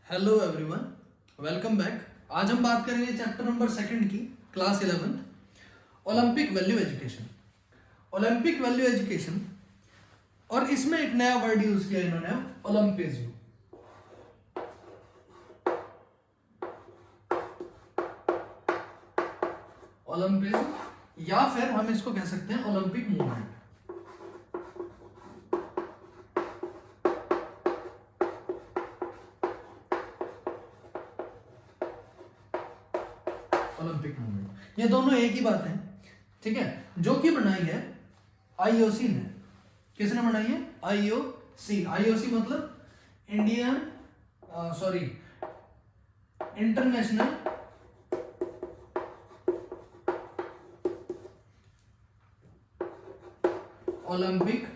Hello everyone, welcome back. आज हम बात करेंगे चैप्टर नंबर 2 की, class 11 Olympic value education. Olympic value education और इसमें एक नया वर्ड यूज किया इन्होंने, ओलंपिज्म। ओलंपिज्म या फिर हम इसको कह सकते हैं ओलंपिक मूवमेंट। ओलंपिक मूवमेंट, ये दोनों एक ही बात है, ठीक है, जो कि बनाई है आईओसी ने। किसने बनाई है? आईओसी। आईओसी मतलब Indian international Olympic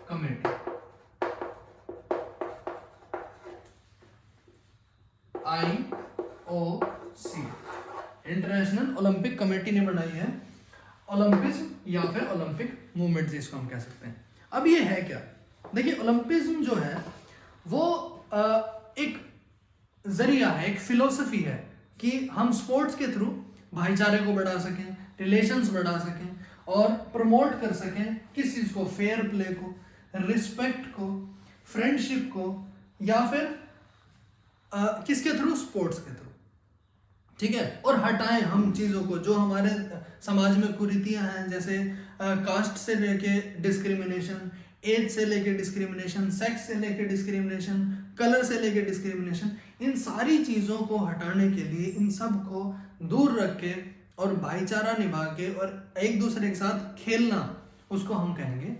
committee, IOC, international Olympic committee ने बनाई है ओलंपिज्म या फिर ओलंपिक मूवमेंट जिसको हम कह सकते हैं। अब ये है क्या? देखिए, ओलंपिज्म जो है वो एक जरिया है, एक फिलोसफी है कि हम स्पोर्ट्स के थ्रू भाईचारे को बढ़ा सकें, रिलेशंस बढ़ा सकें और प्रमोट कर सकें किस चीज को? फेयर प्ले को, रिस्पेक्ट को, फ्रेंडशिप को, या फिर किसके थ्रू? स्पोर्ट्स के थ्रू, ठीक है। और हटाएं हम चीजों को जो हमारे समाज में कुरीतियां हैं, जैसे कास्ट से लेके डिस्क्रिमिनेशन, एज से लेके डिस्क्रिमिनेशन, सेक्स से लेके डिस्क्रिमिनेशन, कलर से लेके डिस्क्रिमिनेशन, इन सारी चीजों को हटाने के लिए, इन सब को दूर रख के और भाईचारा निभा के और एक दूसरे के साथ खेलना, उसको हम कहेंगे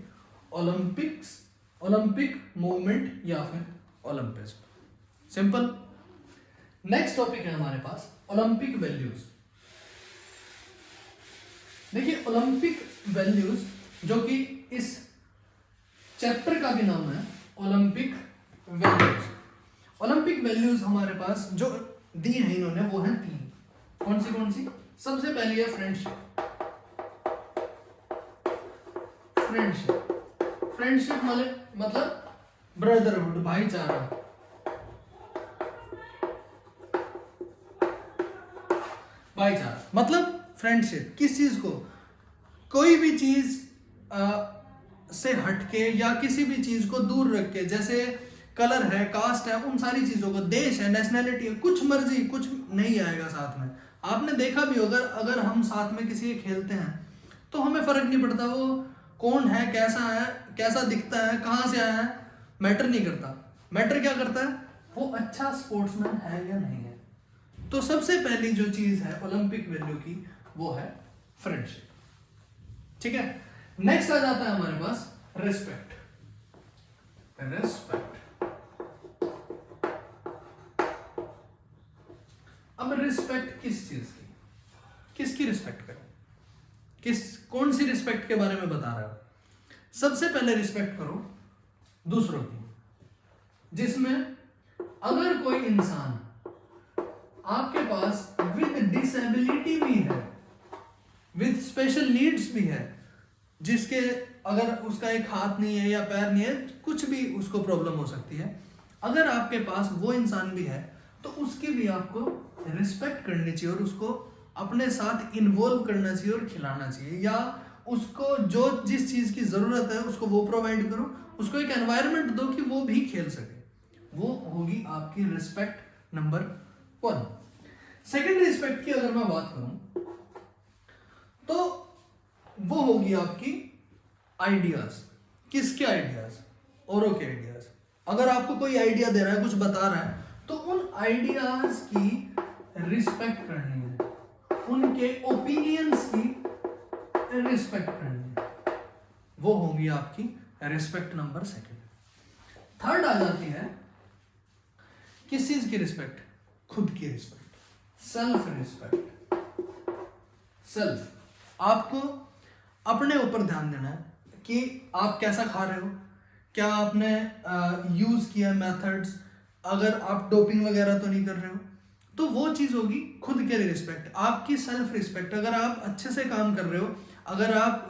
ओलंपिक मूवमेंट या फिर ओलंपिज्म। सिंपल। नेक्स्ट टॉपिक है हमारे पास ओलंपिक वैल्यूज। देखिए, ओलंपिक वैल्यूज जो कि इस चैप्टर का भी नाम है ओलंपिक वैल्यूज। ओलंपिक वैल्यूज हमारे पास जो दी है इन्होंने वो है 3। कौन सी? सबसे पहली है फ्रेंडशिप। फ्रेंडशिप मतलब ब्रदरहुड, भाईचारा। मतलब फ्रेंडशिप किस चीज को? कोई भी चीज से हटके या किसी भी चीज को दूर रख के, जैसे कलर है, कास्ट है, उन सारी चीजों को, देश है, नेशनैलिटी है, कुछ मर्जी कुछ नहीं आएगा साथ में। आपने देखा भी होगा, अगर हम साथ में किसी के खेलते हैं तो हमें फर्क नहीं पड़ता वो कौन है, कैसा दिखता है, कहाँ से आया है, मैटर नहीं करता। मैटर क्या करता है? वो अच्छा स्पोर्ट्समैन है या नहीं है। तो सबसे पहली जो चीज है ओलंपिक वैल्यू की वो है फ्रेंडशिप, ठीक है। नेक्स्ट आ जाता है हमारे पास रिस्पेक्ट। अब रिस्पेक्ट किस चीज की? किसकी रिस्पेक्ट करें? कौन सी रिस्पेक्ट के बारे में बता रहा है? सबसे पहले रिस्पेक्ट करो दूसरों की, जिसमें अगर कोई इंसान आपके पास विद डिसेबिलिटी भी है, विद स्पेशल नीड्स भी है, जिसके अगर उसका एक हाथ नहीं है या पैर नहीं है, कुछ भी उसको प्रॉब्लम हो सकती है, अगर आपके पास वो इंसान भी है तो उसकी भी आपको रिस्पेक्ट करनी चाहिए और उसको अपने साथ इन्वॉल्व करना चाहिए और खिलाना चाहिए, या उसको जो जिस चीज की जरूरत है उसको वो प्रोवाइड करो, उसको एक एनवायरनमेंट दो कि वो भी खेल सके। वो होगी आपकी रिस्पेक्ट नंबर 1। सेकेंड रिस्पेक्ट की अगर मैं बात करूं तो वो होगी आपकी आइडियाज। किसके आइडियाज? औरों के आइडियाज। अगर आपको कोई आइडिया दे रहा है, कुछ बता रहा है, तो उन आइडियाज की रिस्पेक्ट करनी है, उनके ओपिनियंस की रिस्पेक्ट करनी है। वो होगी आपकी रिस्पेक्ट नंबर 2। थर्ड आ जाती है किस चीज की रिस्पेक्ट? खुद की रिस्पेक्ट, सेल्फ रिस्पेक्ट। आपको अपने ऊपर ध्यान देना है कि आप कैसा खा रहे हो, क्या आपने यूज किया मेथड्स, अगर आप डोपिंग वगैरह तो नहीं कर रहे हो, तो वो चीज होगी खुद के लिए रिस्पेक्ट, आपकी सेल्फ रिस्पेक्ट। अगर आप अच्छे से काम कर रहे हो, अगर आप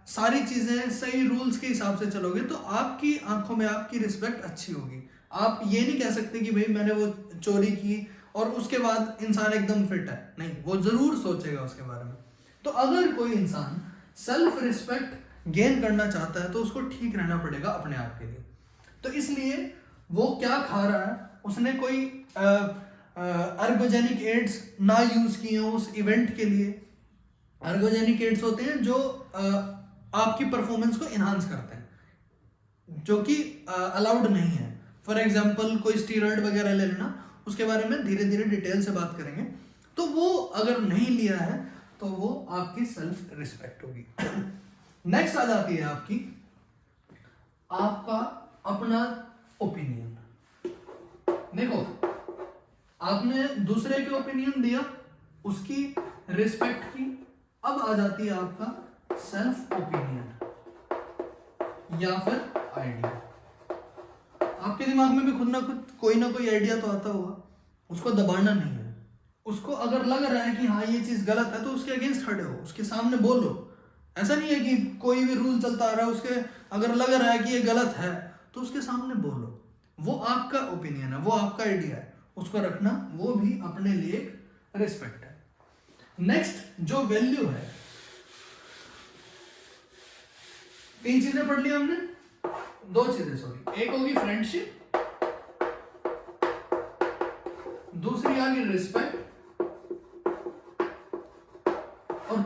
सारी चीजें सही रूल्स के हिसाब से चलोगे तो आपकी आंखों में आपकी रिस्पेक्ट अच्छी होगी। आप ये नहीं कह सकते कि भाई मैंने वो चोरी की और उसके बाद इंसान एकदम फिट है, नहीं, वो जरूर सोचेगा उसके बारे में। तो अगर कोई इंसान सेल्फ रिस्पेक्ट गेन करना चाहता है तो उसको ठीक रहना पड़ेगा अपने आप के लिए। तो इसलिए वो क्या खा रहा है, उसने कोई अर्गोजेनिक एड्स ना यूज किए हो उस इवेंट के लिए। अर्गोजेनिक एड्स होते हैं जो आपकी परफॉर्मेंस को इन्हांस करते हैं, जो कि अलाउड नहीं है। फॉर एग्जाम्पल कोई स्टीरॉयड वगैरह ले लेना, उसके बारे में धीरे धीरे डिटेल से बात करेंगे। तो वो अगर नहीं लिया है तो वो आपकी सेल्फ रिस्पेक्ट होगी। नेक्स्ट आ जाती है आपका अपना ओपिनियन। देखो, आपने दूसरे के ओपिनियन दिया, उसकी रिस्पेक्ट की, अब आ जाती है आपका सेल्फ ओपिनियन या फिर आइडिया। आपके दिमाग में भी खुद ना खुद कोई ना कोई आइडिया तो आता होगा, उसको दबाना नहीं है। उसको अगर लग रहा है कि हाँ ये चीज गलत है तो उसके अगेंस्ट खड़े हो, उसके सामने बोलो। ऐसा नहीं है कि कोई भी रूल चलता आ रहा है, उसके अगर लग रहा है कि ये गलत है तो उसके सामने बोलो। वो आपका ओपिनियन है, वो आपका आइडिया है, उसको रखना, वो भी अपने लिए एक रिस्पेक्ट है। नेक्स्ट जो वैल्यू है, 3 चीजें पढ़ ली हमने, 2 चीजें सॉरी, एक होगी फ्रेंडशिप, दूसरी आ गई रिस्पेक्ट, और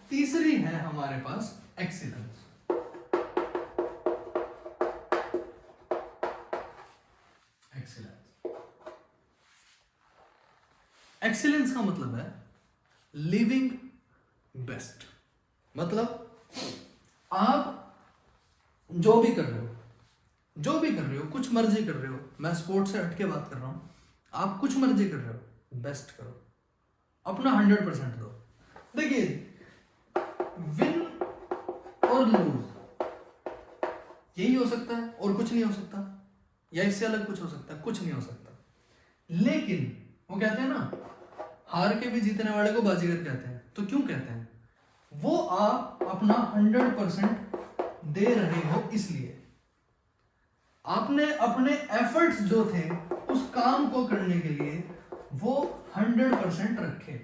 तीसरी है हमारे पास एक्सीलेंस। एक्सीलेंस का मतलब है लिविंग बेस्ट। मतलब आप जो भी कर रहे हो, कुछ मर्जी कर रहे हो, मैं स्पोर्ट्स से हटके बात कर रहा हूं, आप कुछ मर्जी कर रहे हो, बेस्ट करो, अपना 100% दो। देखिए, विन और लूज यही हो सकता है और कुछ नहीं हो सकता, या इससे अलग कुछ हो सकता है, कुछ नहीं हो सकता। लेकिन वो कहते हैं ना, हार के भी जीतने वाले को बाजीगर कहते हैं। तो क्यों कहते हैं? वो आप अपना 100% दे रहे हो, इसलिए आपने अपने एफर्ट्स जो थे उस काम को करने के लिए वो 100% रखे,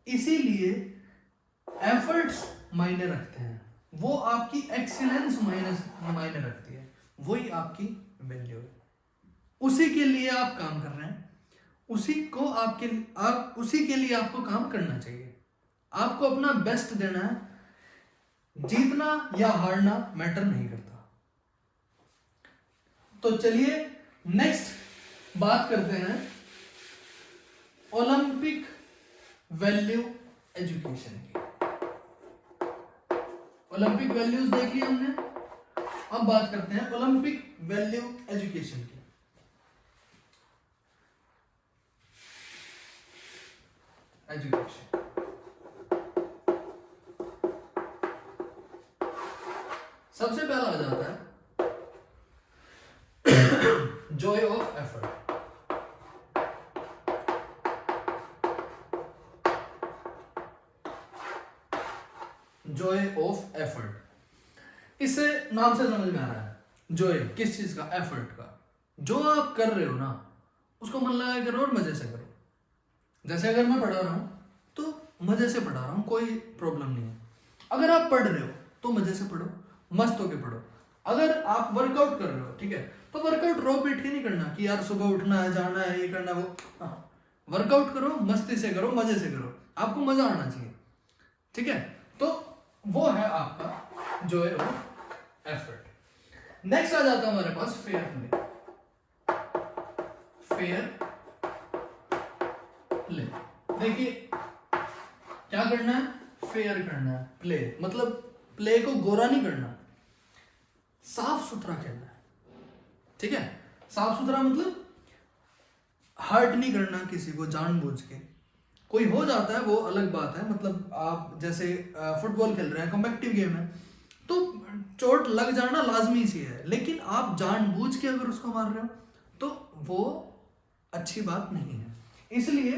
इसीलिए एफर्ट्स मायने रखते हैं। वो आपकी एक्सीलेंस मायने रखती है, वही आपकी वैल्यू है। उसी के लिए आप काम कर रहे हैं, उसी के लिए आपको काम करना चाहिए। आपको अपना बेस्ट देना है, जीतना या हारना मैटर नहीं करता। तो चलिए नेक्स्ट बात करते हैं ओलंपिक वैल्यू एजुकेशन की। ओलंपिक वैल्यूज देख ली हमने, अब बात करते हैं ओलंपिक वैल्यू एजुकेशन की। एजुकेशन सबसे पहला आ जाता है Joy of effort. Joy of effort, इससे नाम से समझ में आ रहा है जॉय किस चीज का, एफर्ट का। जो आप कर रहे हो ना उसको मन लगा करो और मजे से करो। जैसे अगर मैं पढ़ा रहा हूं तो मजे से पढ़ा रहा हूं, कोई प्रॉब्लम नहीं है। अगर आप पढ़ रहे हो तो मजे से पढ़ो, मस्त होके पढ़ो। अगर आप वर्कआउट कर रहे हो, ठीक है, तो वर्कआउट रो पीट के नहीं करना कि यार सुबह उठना है, जाना है, ये करना है, वो वर्कआउट करो, मस्ती से करो, मजे से करो, आपको मजा आना चाहिए, ठीक है। तो वो है आपका जॉय ऑफ एफर्ट। नेक्स्ट आ जाता है हमारे पास फेयर प्ले। फेयर प्ले, देखिए क्या करना है, फेयर करना है। प्ले मतलब प्ले को गोरा नहीं करना, साफ सुथरा खेलना है, ठीक है। साफ सुथरा मतलब हर्ट नहीं करना किसी को जानबूझ के। कोई हो जाता है वो अलग बात है, मतलब आप जैसे फुटबॉल खेल रहे हैं, कॉम्पिटिटिव गेम है, तो चोट लग जाना लाजमी सी है, लेकिन आप जानबूझ के अगर उसको मार रहे हो तो वो अच्छी बात नहीं है। इसलिए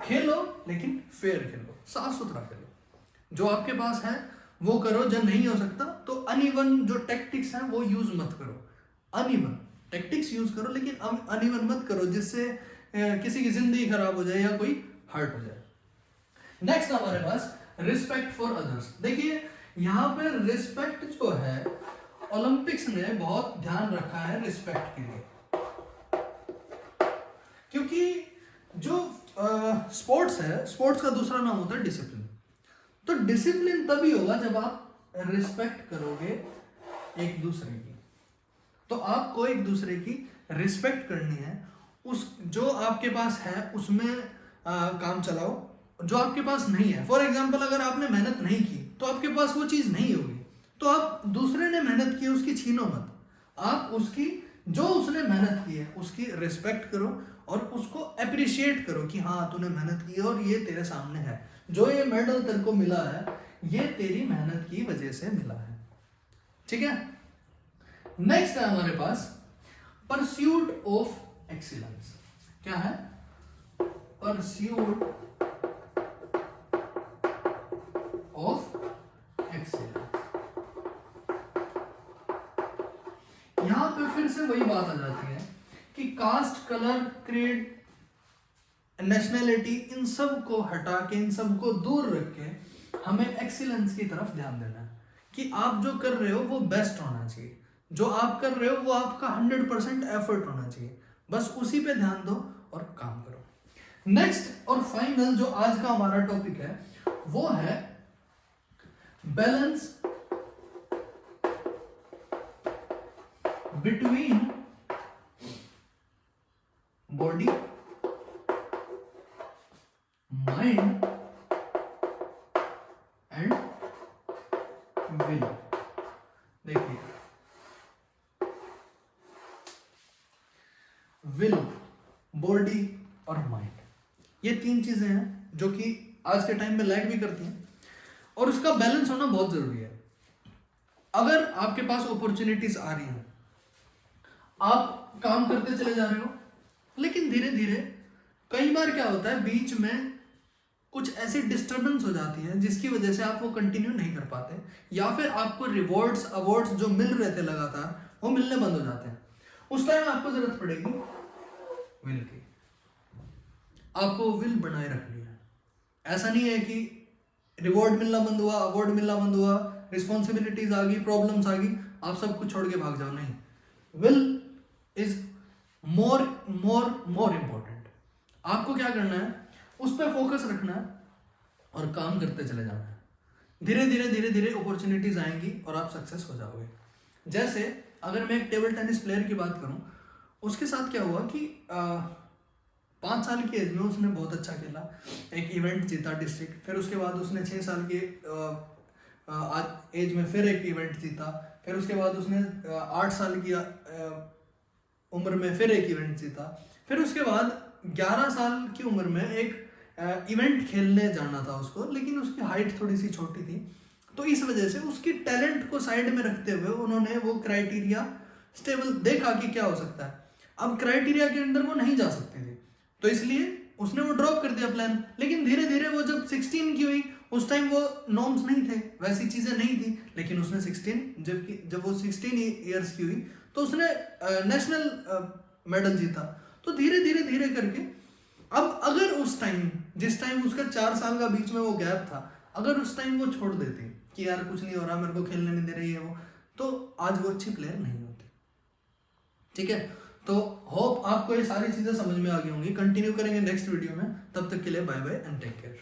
खेलो लेकिन फेयर खेलो, साफ सुथरा खेलो। जो आपके पास है वो करो, जब नहीं हो सकता तो अनइवन जो टैक्टिक्स हैं वो यूज मत करो। अनइवन टैक्टिक्स यूज करो लेकिन अनइवन मत करो जिससे किसी की जिंदगी खराब हो जाए या कोई हर्ट हो जाए। नेक्स्ट हमारे पास रिस्पेक्ट फॉर अदर्स। देखिए यहाँ पे रिस्पेक्ट जो है ओलंपिक्स ने बहुत ध्यान रखा है रिस्पेक्ट के लिए, क्योंकि जो स्पोर्ट्स है, स्पोर्ट्स का दूसरा नाम होता है डिसिप्लिन। तो डिसिप्लिन तभी होगा जब आप रिस्पेक्ट करोगे एक दूसरे की। तो आपको एक दूसरे की रिस्पेक्ट करनी है, उस जो आपके पास है उसमें काम चलाओ, जो आपके पास नहीं है। फॉर एग्जाम्पल अगर आपने मेहनत नहीं की तो आपके पास वो चीज नहीं होगी, तो आप दूसरे ने मेहनत की उसकी छीनो मत, आप उसकी जो उसने मेहनत की है उसकी रिस्पेक्ट करो और उसको अप्रिशिएट करो कि हाँ तूने मेहनत की और ये तेरे सामने है, जो ये मेडल तेरे को मिला है ये तेरी मेहनत की वजह से मिला है। ठीक है, नेक्स्ट है हमारे पास परस्यूट ऑफ एक्सीलेंस। क्या है? Pursuit of excellence. यहां पे फिर से वही बात आ जाती है कि कास्ट, कलर, क्रीड, नेशनैलिटी, इन सब को हटा के, इन सब को दूर रख के हमें एक्सीलेंस की तरफ ध्यान देना है कि आप जो कर रहे हो वो बेस्ट होना चाहिए, जो आप कर रहे हो वो आपका 100% एफर्ट होना चाहिए, बस उसी पे ध्यान दो और काम करो। नेक्स्ट और फाइनल जो आज का हमारा टॉपिक है वो है balance between body, mind and will. देखिए विल, बॉडी और माइंड, ये तीन चीजें हैं जो कि आज के टाइम में लैग भी करती हैं और उसका बैलेंस होना बहुत जरूरी है। अगर आपके पास अपॉर्चुनिटीज आ रही हैं, आप काम करते चले जा रहे हो, लेकिन धीरे धीरे कई बार क्या होता है बीच में कुछ ऐसी डिस्टरबेंस हो जाती है जिसकी वजह से आप वो कंटिन्यू नहीं कर पाते, या फिर आपको रिवॉर्ड्स अवार्ड्स जो मिल रहे थे लगातार वो मिलने बंद हो जाते हैं। उस टाइम आपको जरूरत पड़ेगी विल की। आपको विल बनाए रखनी है। ऐसा नहीं है कि रिवॉर्ड मिलना बंद हुआ, अवार्ड मिलना बंद हुआ, रिस्पॉन्सिबिलिटीज आ गई, प्रॉब्लम्स आ गई, आप सब कुछ छोड़ के भाग जाओ, नहीं। Will is more important. आपको क्या करना है, उस पर फोकस रखना है और काम करते चले जाना है। धीरे धीरे अपॉर्चुनिटीज आएंगी और आप सक्सेस हो जाओगे। जैसे अगर मैं एक टेबल टेनिस प्लेयर की बात करूं, उसके साथ क्या हुआ कि 5 साल की एज में उसने बहुत अच्छा खेला, एक इवेंट जीता डिस्ट्रिक्ट, फिर उसके बाद उसने 6 साल की एज में फिर एक इवेंट जीता, फिर उसके बाद उसने 8 साल की उम्र में फिर एक इवेंट जीता, फिर उसके बाद 11 साल की उम्र में एक इवेंट खेलने जाना था उसको, लेकिन उसकी हाइट थोड़ी सी छोटी थी, तो इस वजह से उसकी टैलेंट को साइड में रखते हुए उन्होंने वो क्राइटेरिया स्टेबल देखा कि क्या हो सकता है। अब क्राइटेरिया के अंदर वो नहीं जा सकते थे, तो इसलिए उसने वो ड्रॉप कर दिया प्लान। लेकिन धीरे धीरे वो जब 16 की हुई, उस टाइम वो नॉर्म्स नहीं थे, वैसी चीजें नहीं थी, लेकिन उसने 16 जब वो 16 ईयर्स की हुई तो उसने नेशनल मेडल जीता। तो धीरे करके अब अगर उस टाइम, जिस टाइम उसका 4 साल का बीच में वो गैप था, अगर उस टाइम वो छोड़ देती कि यार कुछ नहीं हो रहा, मेरे को खेलने नहीं दे रही है वो, तो आज वो अच्छी प्लेयर नहीं होती। ठीक है, तो होप आपको ये सारी चीजें समझ में आ गई होंगी। कंटिन्यू करेंगे नेक्स्ट वीडियो में, तब तक के लिए bye bye and take care.